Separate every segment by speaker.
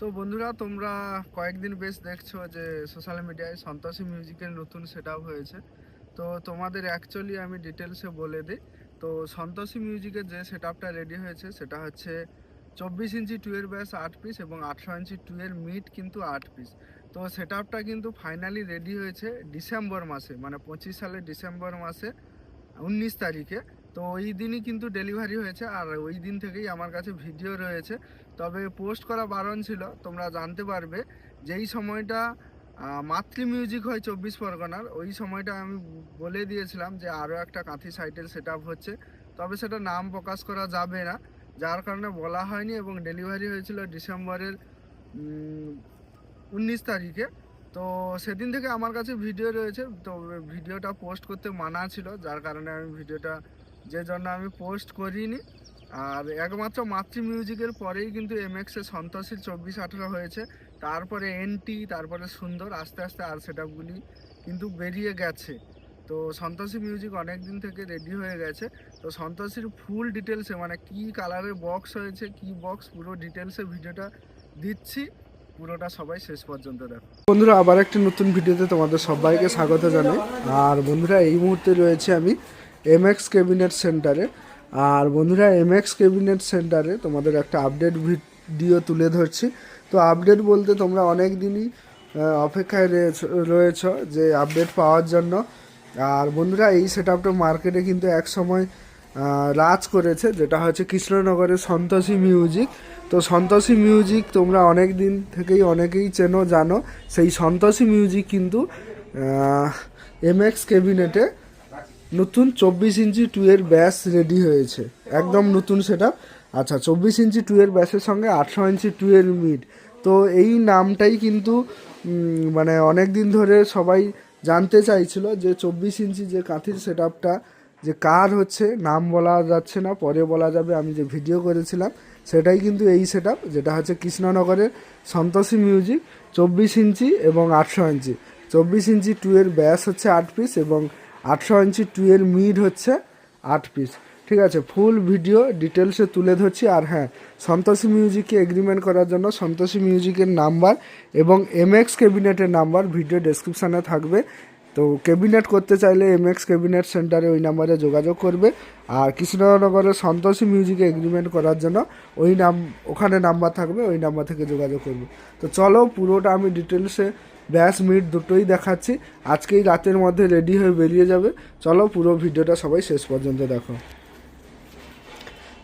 Speaker 1: তো বন্ধুরা, তোমরা কয়েকদিন বেশ দেখছো যে সোশ্যাল মিডিয়ায় সন্তোষী মিউজিকের নতুন সেট আপ হয়েছে। তো তোমাদের অ্যাকচুয়ালি আমি ডিটেলসে বলে দিই। তো সন্তোষী মিউজিকের যে সেট আপটা রেডি হয়েছে সেটা হচ্ছে 24 ইঞ্চি টুয়ের ব্যাস 8 পিস এবং 18 ইঞ্চি টুয়ের মিড কিন্তু 8 পিস। তো সেট আপটা কিন্তু ফাইনালি রেডি হয়েছে ডিসেম্বর মাসে, মানে 25 সালের ডিসেম্বর মাসে 19 তারিখে। তো ওই দিনই কিন্তু ডেলিভারি হয়েছে, আর ওই দিন থেকেই আমার কাছে ভিডিও রয়েছে। তবে পোস্ট করা বারণ ছিল। তোমরা জানতে পারবে যেই সময়টা মাতৃ মিউজিক হয় 24 পরগনার, ওই সময়টা আমি বলে দিয়েছিলাম যে আরও একটা কাঁথি সাইটের সেট আপ হচ্ছে, তবে সেটা নাম প্রকাশ করা যাবে না, যার কারণে বলা হয়নি। এবং ডেলিভারি হয়েছিল ডিসেম্বরের 19 তারিখে। তো সেদিন থেকে আমার কাছে ভিডিও রয়েছে, তো ভিডিওটা পোস্ট করতে মানা ছিল, যার কারণে আমি ভিডিওটা যে জন্য আমি পোস্ট করিনি। আর একমাত্র মাতৃ মিউজিকের পরেই কিন্তু এমএক্সের সন্তোষীর 24-18 হয়েছে, তারপরে এনটি, তারপরে সুন্দর, আস্তে আস্তে আর সেট আপগুলি কিন্তু বেরিয়ে গেছে। তো সন্তোষী মিউজিক অনেক দিন থেকে রেডি হয়ে গেছে। তো সন্তোষীর ফুল ডিটেলসে, মানে কি কালারের বক্স হয়েছে, কি বক্স, পুরো ডিটেলসে ভিডিওটা দিচ্ছি, পুরোটা সবাই শেষ পর্যন্ত দেখো। বন্ধুরা, আবার একটি নতুন ভিডিওতে তোমাদের সবাইকে স্বাগত জানাই। আর বন্ধুরা, এই মুহূর্তে রয়েছে আমি এমএক্স ক্যাবিনেট সেন্টারে। আর বন্ধুরা, এমএক্স ক্যাবিনেট সেন্টারে তোমাদের একটা আপডেট ভিডিও তুলে ধরছি। তো আপডেট বলতে তোমরা অনেক দিনই অপেক্ষায় রয়েছ যে আপডেট পাওয়ার জন্য। আর বন্ধুরা, এই সেট আপটা মার্কেটে কিন্তু এক সময় রাজ করেছে, যেটা হচ্ছে কৃষ্ণনগরের সন্তোষী মিউজিক। তো সন্তোষী মিউজিক তোমরা অনেক দিন থেকেই অনেকেই চেনো, জানো। সেই সন্তোষী মিউজিক কিন্তু এমএক্স ক্যাবিনেটে নতুন 24 ইঞ্চি টুয়ের ব্যাস রেডি হয়েছে, একদম নতুন সেট আপ। আচ্ছা, 24 ইঞ্চি টুয়ের ব্যাসের সঙ্গে 18 ইঞ্চি টুয়ের মিড। তো এই নামটাই কিন্তু মানে অনেক দিন ধরে সবাই জানতে চাইছিল যে 24 ইঞ্চি যে কাঁথির সেট আপটা যে কার হচ্ছে, নাম বলা যাচ্ছে না, পরে বলা যাবে। আমি যে ভিডিও করেছিলাম সেটাই কিন্তু এই সেট আপ, যেটা হচ্ছে কৃষ্ণনগরের সন্তোষী মিউজিক 24 ইঞ্চি এবং 18 ইঞ্চি। 24 ইঞ্চি টুয়ের ব্যাস হচ্ছে 8 পিস এবং 18 ইঞ্চি টুয়ের মিড হচ্ছে 8 পিস। ঠিক আছে, ফুল ভিডিও ডিটেলসে তুলে ধরছি। আর হ্যাঁ, সন্তোষী মিউজিককে এগ্রিমেন্ট করার জন্য সন্তোষী মিউজিকের নাম্বার এবং এমএক্স ক্যাবিনেটের নাম্বার ভিডিও ডেসক্রিপশানে থাকবে। তো ক্যাবিনেট করতে চাইলে এমএক্স ক্যাবিনেট সেন্টারে ওই নাম্বারে যোগাযোগ করবে। আর কৃষ্ণনগরের সন্তোষী মিউজিকে এগ্রিমেন্ট করার জন্য ওখানে নাম্বার থাকবে, ওই নাম্বার থেকে যোগাযোগ করবে। তো চলো, পুরোটা আমি ডিটেলসে ব্যাস মিড দুটোই দেখাচ্ছি। আজকেই রাতের মধ্যে রেডি হয়ে বেরিয়ে যাবে। চলো, পুরো ভিডিওটা সবাই শেষ পর্যন্ত দেখো।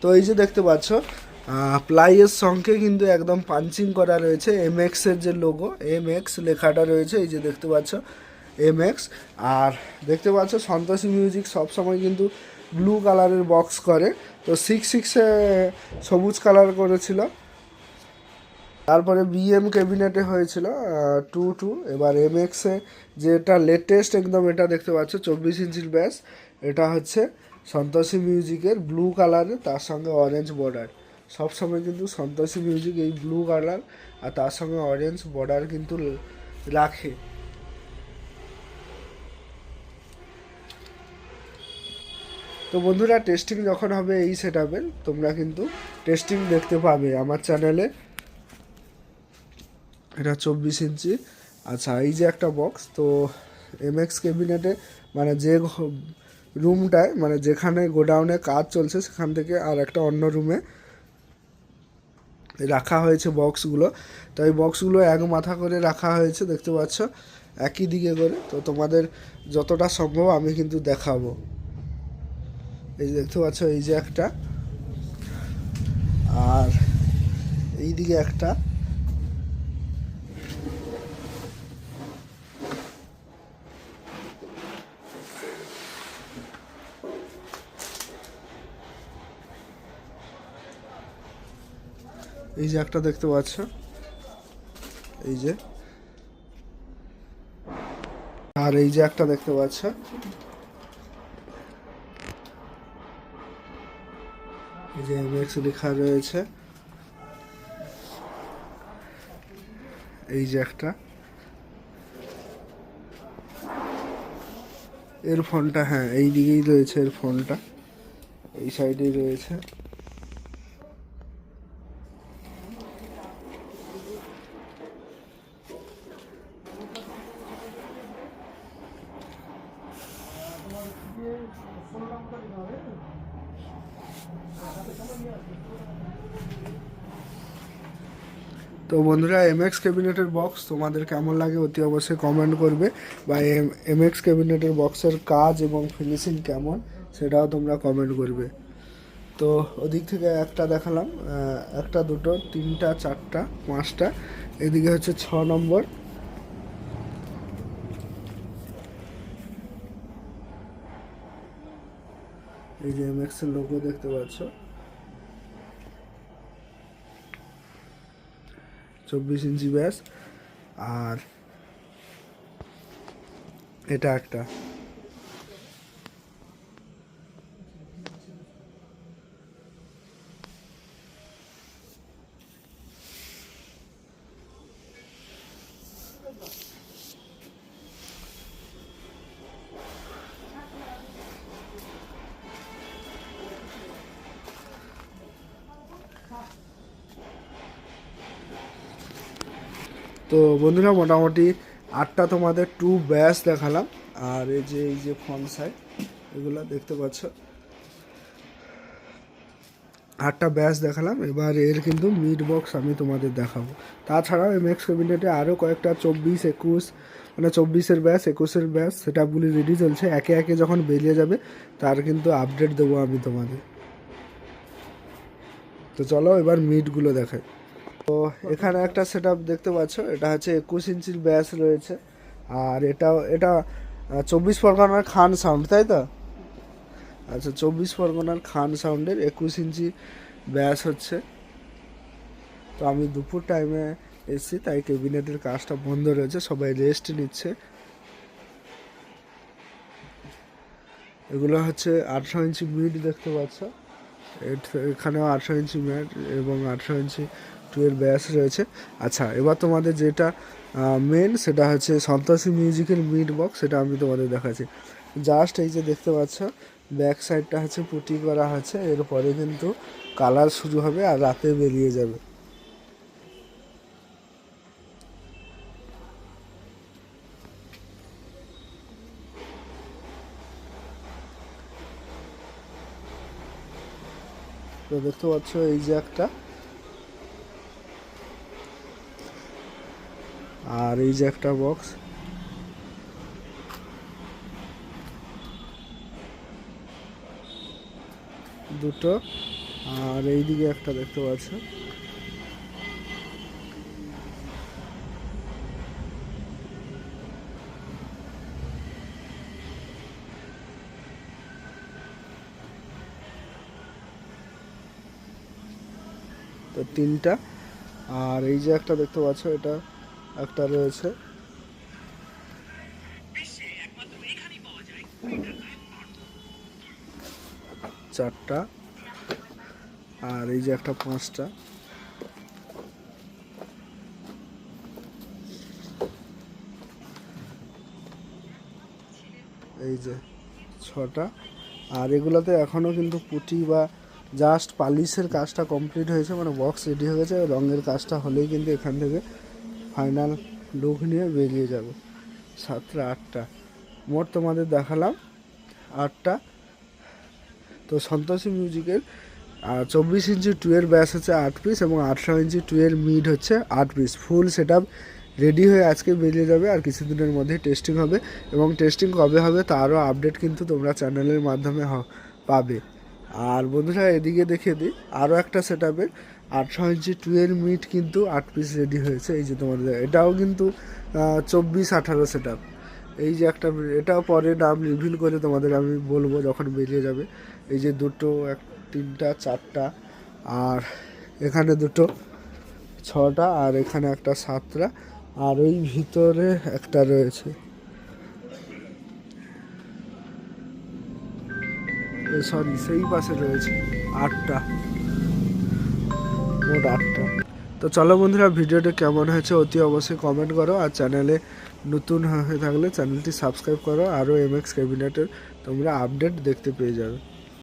Speaker 1: তো এই যে দেখতে পাচ্ছ, প্লাইয়ের সঙ্গে কিন্তু একদম পাঞ্চিং করা রয়েছে এমএক্সের যে লোগো, এমএক্স লেখাটা রয়েছে, এই যে দেখতে পাচ্ছ এমএক্স। আর দেখতে পাচ্ছ সন্তোষী মিউজিক সবসময় কিন্তু ব্লু কালারের বক্স করে। তো 6-6-এ সবুজ কালার করেছিল, তারপরে বিএম ক্যাবিনেটে হয়েছিল 2-2। এবার এমএক্সে যেটা লেটেস্ট একদম, এটা দেখতে পাচ্ছ 24 ইঞ্চির ব্যাস। এটা হচ্ছে সন্তোষী মিউজিকের ব্লু কালারের, তার সঙ্গে অরেঞ্জ বর্ডার। সবসময় কিন্তু সন্তোষী মিউজিক এই ব্লু কালার আর তার সঙ্গে অরেঞ্জ বর্ডার কিন্তু রাখে। তো বন্ধুরা, টেস্টিং যখন হবে এই সেট আপের, তোমরা কিন্তু টেস্টিং দেখতে পাবে আমার চ্যানেলে। এটা 24 ইঞ্চি। আচ্ছা, এই যে একটা বক্স। তো এমএক্স ক্যাবিনেটে মানে যে রুমটায়, মানে যেখানে গোডাউনে কাজ চলছে, সেখান থেকে আর একটা অন্য রুমে রাখা হয়েছে বক্সগুলো। তো এই বক্সগুলো এক মাথা করে রাখা হয়েছে, দেখতে পাচ্ছ, একই দিকে করে। তো তোমাদের যতটা সম্ভব আমি কিন্তু দেখাবো। এই দেখতে পাচ্ছ, এই যে একটা, আর এই দিকে একটা। এই যে একটা দেখতে পাচ্ছ, এই যে, আর এই যে একটা দেখতে পাচ্ছ। এই যে এমএক্স লেখা রয়েছে। এই যে একটা, এর ফোনটা, হ্যাঁ এই দিকেই রয়েছে, এর ফোনটা এই সাইডেই রয়েছে। তো বন্ধুরা, এমএক্স ক্যাবিনেটের বক্স তোমাদের কেমন লাগে অতি অবশ্যই কমেন্ট করবে, বা এমএক্স ক্যাবিনেটের বক্সের কাজ এবং ফিনিশিং কেমন সেটাও তোমরা কমেন্ট করবে। তো ওদিক থেকে একটা দেখালাম, একটা, দুটো, তিনটা, চারটা, পাঁচটা, এদিকে হচ্ছে 6 নম্বর। এই যে এমএক্স এর লোগো দেখতে পাচ্ছ, 24 ইঞ্চি ব্যাস। আর এটা একটা, তো বন্ধুরা মোটামুটি 8টা তোমাদের 2 ব্যাস দেখালাম। আর এই যে ফ্রন্ট সাইড এগুলো দেখতে পাচ্ছ, 8টা ব্যাস দেখালাম। এবার এর কিন্তু মিড বক্স আমি তোমাদের দেখাবো। তাছাড়াও এমএক্স ক্যাবিনেটে আরও কয়েকটা 24, 21, মানে 24-এর ব্যাস, 21-এর ব্যাস সেটআপগুলি রেডি চলছে। একে একে যখন বেরিয়ে যাবে তার কিন্তু আপডেট দেবো আমি তোমাদের। তো চলো এবার মিডগুলো দেখাই। তো এখানে একটা সেটআপ দেখতে পাচ্ছ, এটা হচ্ছে 21 ইঞ্চির ব্যাস রয়েছে। আর এটা 24 পরগনার খান সাউন্ড, তাই তো? আচ্ছা, 24 পরগনার খান সাউন্ডের 21 ইঞ্চি ব্যাস হচ্ছে। তো আমি দুপুর টাইমে এসেছি, তাই ক্যাবিনেটের কাজটা বন্ধ রয়েছে, সবাই রেস্ট নিচ্ছে। এগুলো হচ্ছে 800 ইঞ্চি মিড দেখতে পাচ্ছ, এখানেও 800 ইঞ্চি মিড এবং 800 ইঞ্চি 2 ব্যাস রয়েছে। আচ্ছা, এবার তোমাদের যেটা মেন সেটা হচ্ছে সন্তোষী মিউজিকের মিড বক্স, সেটা আমি তোমাদের দেখাচ্ছি। জাস্ট এই যে দেখতে পাচ্ছ, ব্যাক সাইডটা হচ্ছে পুটি করা আছে, এরপরে কিন্তু কালার শুরু হবে আর রাতে বেরিয়ে যাবে। তো দেখতে পাচ্ছ এই যে একটা, আর এই যে একটা বক্স, দুটো, আর এইদিকে একটা দেখতে পাচ্ছ। তো 3টা, আর এই যে একটা দেখতে পাচ্ছ, এটা একটা রয়েছে। 4টা, আর এই যে একটা 5টা, এই যে 6টা। আর এগুলোতে এখনও কিন্তু পুটি বা জাস্ট পালিশের কাজটা কমপ্লিট হয়েছে, মানে বক্স রেডি হয়ে গেছে। রঙের কাজটা হলেই কিন্তু এখান থেকে ফাইনাল লুক নিয়ে বেরিয়ে যাবে। 7টা, 8টা, মোট তোমাদের দেখালাম 8টা। তো সন্তোষী মিউজিকের 24 ইঞ্চি 2 ব্যাস হচ্ছে 8 পিস, এবং 800 ইঞ্চি 2 মিড হচ্ছে 8 piece. Full set up ready হয়ে আজকে বেরিয়ে যাবে, আর কিছুদিনের মধ্যে টেস্টিং হবে। এবং টেস্টিং কবে হবে তারও আপডেট কিন্তু তোমরা চ্যানেলের মাধ্যমে পাবে। আর বন্ধুরা, এদিকে দেখিয়ে দিই আরও একটা সেট আপের 800 ইঞ্চি 2 মিড কিন্তু 8 পিস রেডি হয়েছে। এই যে তোমাদের এটাও কিন্তু 24-18 সেট আপ। এই যে একটা, এটাও পরে নাম রিভিল করে তোমাদের আমি বলবো যখন বেরিয়ে যাবে। এই যে দুটো, 3টা, 4টা, আর এখানে দুটো, 6টা, আর এখানে একটা 7টা, আর ওই ভিতরে একটা রয়েছে, সরি সেই পাশে রয়েছে 8টা, মোট 8টা। তো চলো বন্ধুরা, ভিডিওটা কেমন হয়েছে অতি অবশ্যই কমেন্ট করো, আর চ্যানেলে নতুন হয়ে থাকলে চ্যানেলটি সাবস্ক্রাইব করো, আরও এমএক্স ক্যাবিনেটের তোমরা আপডেট দেখতে পেয়ে যাবে।